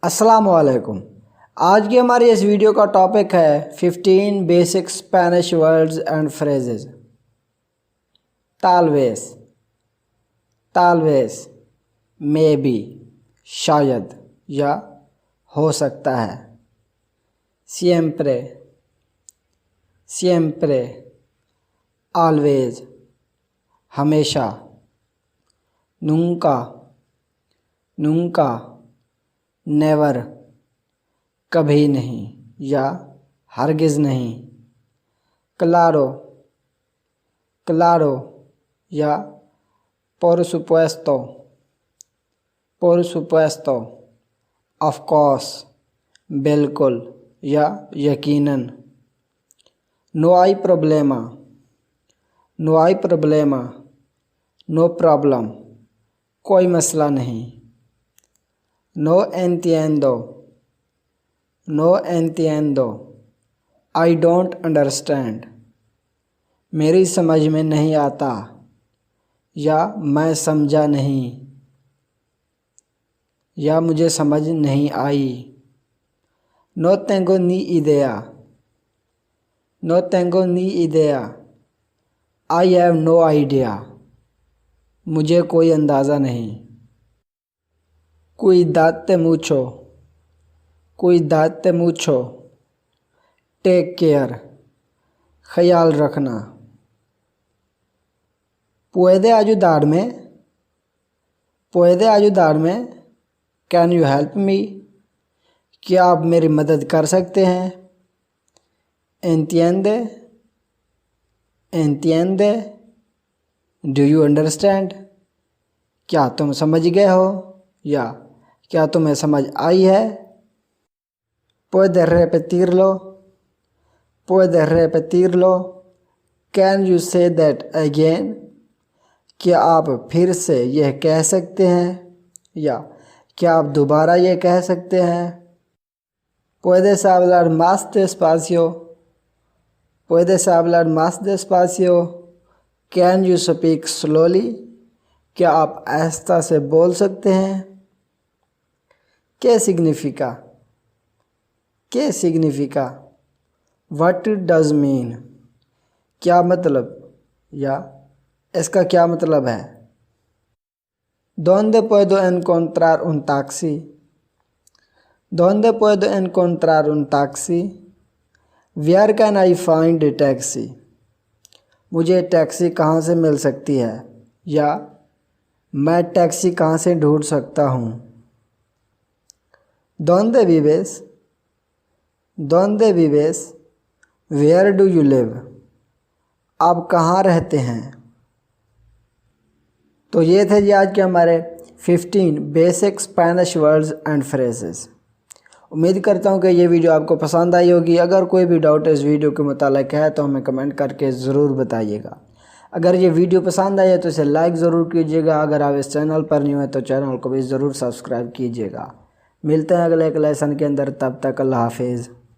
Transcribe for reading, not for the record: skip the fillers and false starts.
अस्सलाम वालेकुम। आज की हमारी इस वीडियो का टॉपिक है 15 basic Spanish words and phrases. तालवेस, तालवेस, मे बी, शायद या हो सकता है। सिएम्प्रे, सिएम्प्रे, ऑलवेज, हमेशा। नूंका, नूंका, नेवर, कभी नहीं या हरगिज़ नहीं। क्लारो, क्लारो या por supuesto, por supuesto, of course, बिल्कुल या यकीनन। no hay problema, no hay problema, no problem, कोई मसला नहीं। no entiendo, no entiendo, I don't understand, मेरी समझ में नहीं आता या मैं समझा नहीं या मुझे समझ नहीं आई। no tengo ni idea, no tengo ni idea, I have no idea, मुझे कोई अंदाज़ा नहीं। cuídate mucho, cuídate mucho, take care, ख्याल रखना। puede ayudarme, puede ayudarme, can you help me, क्या आप मेरी मदद कर सकते हैं। entiende, entiende, do you understand, क्या तुम समझ गए हो या क्या तुम्हें समझ आई है। puede repetirlo, puede repetirlo, can you say that again, क्या आप फिर से यह कह सकते हैं या क्या आप दोबारा ये कह सकते हैं। puedes hablar más despacio, puedes hablar más despacio, can you speak slowly, क्या आप आहिस्ता से बोल सकते हैं। ¿Qué significa? ¿Qué significa? What does mean? क्या मतलब या इसका क्या मतलब है। ¿Dónde puedo encontrar un taxi? ¿Dónde puedo encontrar un taxi? Where can I find a taxi? मुझे टैक्सी कहाँ से मिल सकती है या मैं टैक्सी कहाँ से ढूंढ सकता हूँ। ¿Dónde vives? ¿Dónde vives? Where do you live? आप कहाँ रहते हैं। तो ये थे जी आज के हमारे 15 basic Spanish words and phrases. उम्मीद करता हूँ कि ये वीडियो आपको पसंद आई होगी। अगर कोई भी डाउट इस वीडियो के मुतालिक है तो हमें कमेंट करके ज़रूर बताइएगा। अगर ये वीडियो पसंद आई है तो इसे लाइक ज़रूर कीजिएगा। अगर आप इस चैनल पर न्यू हैं तो चैनल को भी ज़रूर सब्सक्राइब कीजिएगा। मिलते हैं अगले एक लेसन के अंदर, तब तक अल्लाह हाफिज़।